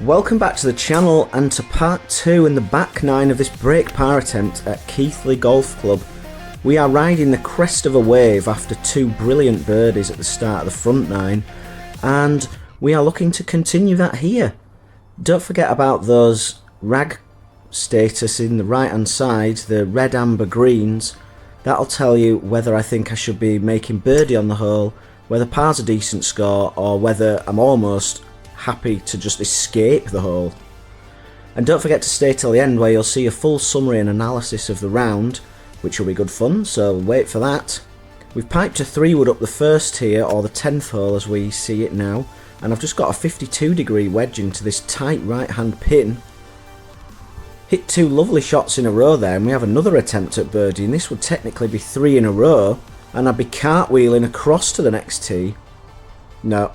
Welcome back to the channel and to part 2 in the back 9 of this break par attempt at Keighley Golf Club. We are riding the crest of a wave after 2 brilliant birdies at the start of the front 9, and we are looking to continue that here. Don't forget about those rag status in the right hand side, the red, amber, greens. That'll tell you whether I think I should be making birdie on the hole, whether par's a decent score, or whether I'm almost happy to just escape the hole. And don't forget to stay till the end where you'll see a full summary and analysis of the round, which will be good fun, so wait for that. We've piped a 3-wood up the first here, or the 10th hole as we see it now, and I've just got a 52-degree wedge into this tight right hand pin. Hit 2 lovely shots in a row there, and we have another attempt at birdie, and this would technically be 3 in a row, and I'd be cartwheeling across to the next tee. No.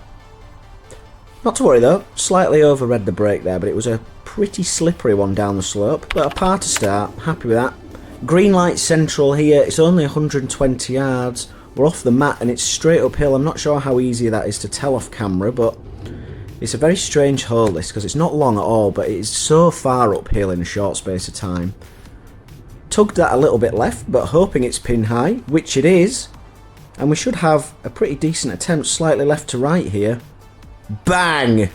Not to worry though, slightly overread the break there, but it was a pretty slippery one down the slope, but a par to start, happy with that. Green light central here, it's only 120 yards, we're off the mat and it's straight uphill. I'm not sure how easy that is to tell off camera, but it's a very strange hole this, because it's not long at all, but it is so far uphill in a short space of time. Tugged that a little bit left, but hoping it's pin high, which it is, and we should have a pretty decent attempt slightly left to right here. Bang!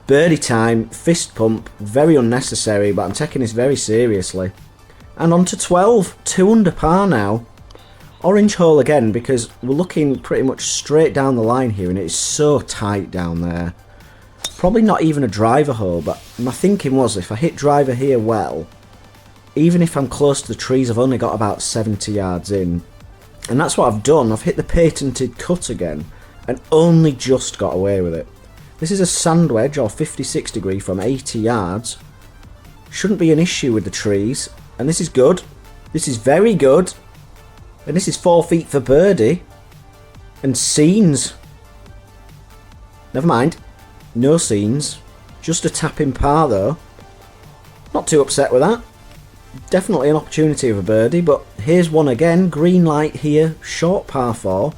Birdie time, fist pump, very unnecessary, but I'm taking this very seriously. And on to 12, 2 under par now. Orange hole again, because we're looking pretty much straight down the line here, and it is so tight down there. Probably not even a driver hole, but my thinking was if I hit driver here well, even if I'm close to the trees, I've only got about 70 yards in. And that's what I've done. I've hit the patented cut again, and only just got away with it. This is a sand wedge, or 56 degree from 80 yards. Shouldn't be an issue with the trees, and this is good. This is very good. And this is 4 feet for birdie. And scenes. Never mind. No scenes. Just a tap in par though. Not too upset with that. Definitely an opportunity of a birdie, but here's one again. Green light here, short par 4.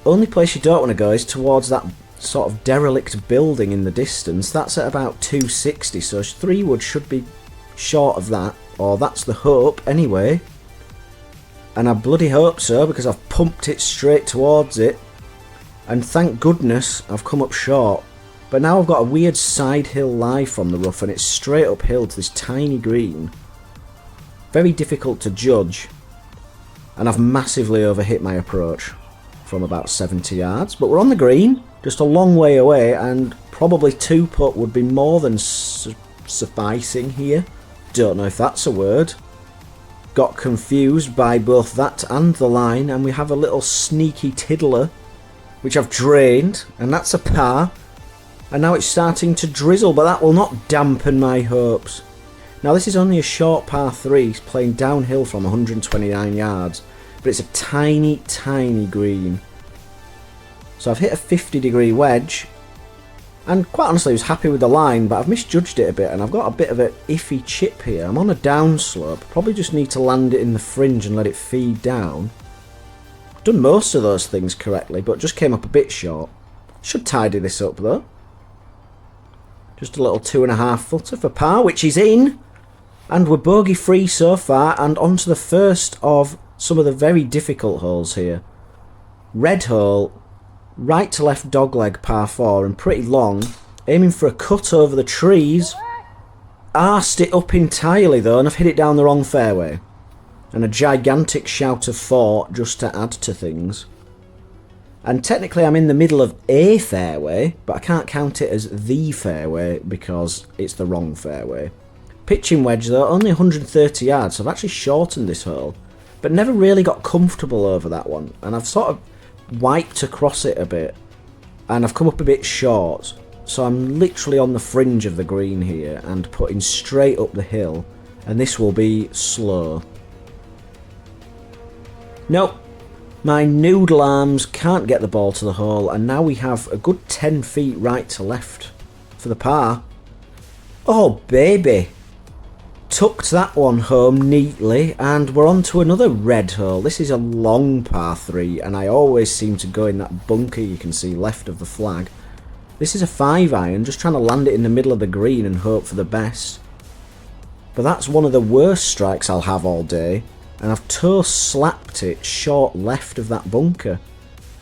Only place you don't want to go is towards that sort of derelict building in the distance. That's at about 260, so 3-wood should be short of that, or that's the hope anyway. And I bloody hope so, because I've pumped it straight towards it, and thank goodness I've come up short. But now I've got a weird side hill lie from the rough, and it's straight uphill to this tiny green. Very difficult to judge, and I've massively overhit my approach from about 70 yards, but we're on the green, just a long way away, and probably 2-putt would be more than sufficing here. Don't know if that's a word. Got confused by both that and the line, and we have a little sneaky tiddler, which I've drained, and that's a par. And now it's starting to drizzle, but that will not dampen my hopes. Now this is only a short par 3, playing downhill from 129 yards, but it's a tiny, tiny green. So I've hit a 50-degree wedge, and quite honestly I was happy with the line, but I've misjudged it a bit, and I've got a bit of an iffy chip here. I'm on a downslope, probably just need to land it in the fringe and let it feed down. Done most of those things correctly, but just came up a bit short. Should tidy this up though. Just a little 2.5 footer for par, which is in, and we're bogey free so far, and on to the first of some of the very difficult holes here. Red hole, right to left dogleg par 4, and pretty long, aiming for a cut over the trees. Arsed it up entirely though, and I've hit it down the wrong fairway. And a gigantic shout of 4 just to add to things. And technically I'm in the middle of a fairway, but I can't count it as the fairway because it's the wrong fairway. Pitching wedge though, only 130 yards, so I've actually shortened this hole, but never really got comfortable over that one, and I've sort of wiped across it a bit, and I've come up a bit short, so I'm literally on the fringe of the green here and putting straight up the hill, and this will be slow. Nope. My noodle arms can't get the ball to the hole, and now we have a good 10 feet right to left for the par. Oh baby! Tucked that one home neatly, and we're on to another red hole. This is a long par 3, and I always seem to go in that bunker you can see left of the flag. This is a 5-iron, just trying to land it in the middle of the green and hope for the best. But that's one of the worst strikes I'll have all day, and I've toe slapped it short left of that bunker.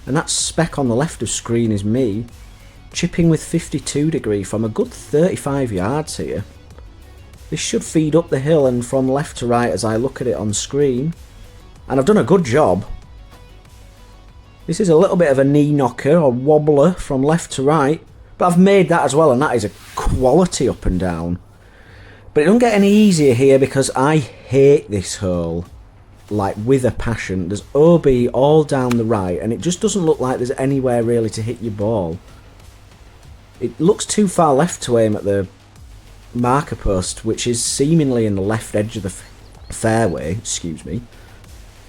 And that speck on the left of screen is me, chipping with 52 degree from a good 35 yards here. This should feed up the hill and from left to right as I look at it on screen. And I've done a good job. This is a little bit of a knee knocker or wobbler from left to right, but I've made that as well, and that is a quality up and down. But it don't get any easier here because I hate this hole, like with a passion. There's OB all down the right, and it just doesn't look like there's anywhere really to hit your ball. It looks too far left to aim at the marker post, which is seemingly in the left edge of the fairway, excuse me.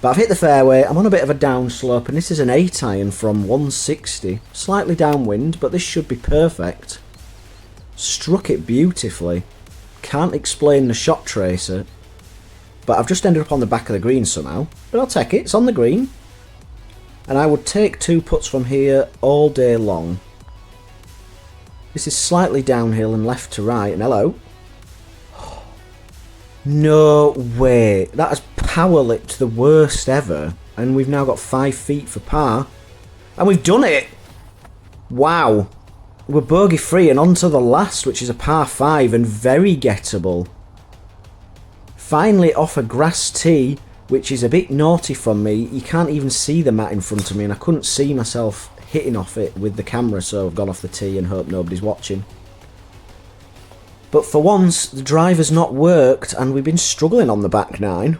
But I've hit the fairway, I'm on a bit of a downslope, and this is an 8-iron from 160. Slightly downwind, but this should be perfect. Struck it beautifully. Can't explain the shot tracer, but I've just ended up on the back of the green somehow. But I'll take it, it's on the green. And I would take 2 putts from here all day long. This is slightly downhill and left to right, and hello. No way, that has power lipped the worst ever, and we've now got 5 feet for par, and we've done it. Wow, we're bogey free and on to the last, which is a par 5 and very gettable. Finally off a grass tee, which is a bit naughty from me. You can't even see the mat in front of me, and I couldn't see myself hitting off it with the camera, so I've gone off the tee and hope nobody's watching. But for once, the drive has not worked, and we've been struggling on the back 9.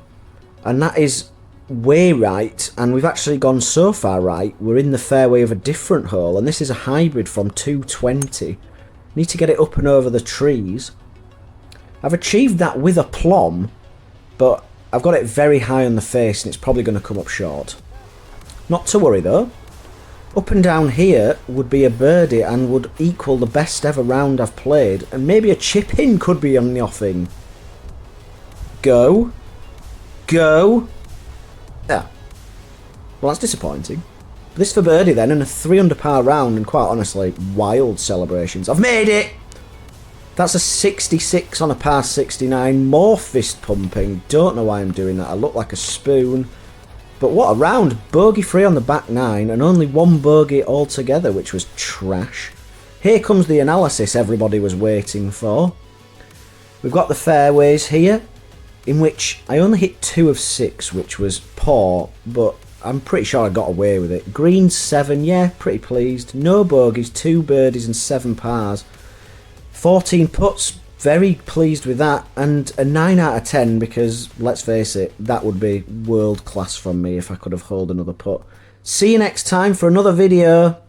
And that is way right, and we've actually gone so far right, we're in the fairway of a different hole, and this is a hybrid from 220. Need to get it up and over the trees. I've achieved that with a plumb, but I've got it very high on the face, and it's probably going to come up short. Not to worry though. Up and down here would be a birdie and would equal the best ever round I've played, and maybe a chip in could be on the offing. Go. Go. Yeah. Well, that's disappointing. But this for birdie then, and a 3 under par round, and quite honestly, wild celebrations. I've made it! That's a 66 on a par 69, more fist pumping. Don't know why I'm doing that, I look like a spoon. But what a round, bogey free on the back 9 and only 1 bogey altogether, which was trash. Here comes the analysis everybody was waiting for. We've got the fairways here, in which I only hit 2 of 6, which was poor, but I'm pretty sure I got away with it. Green 7, yeah, pretty pleased. No bogeys, 2 birdies and 7 pars. 14 putts, very pleased with that, and a 9 out of 10 because, let's face it, that would be world class from me if I could have holed another putt. See you next time for another video.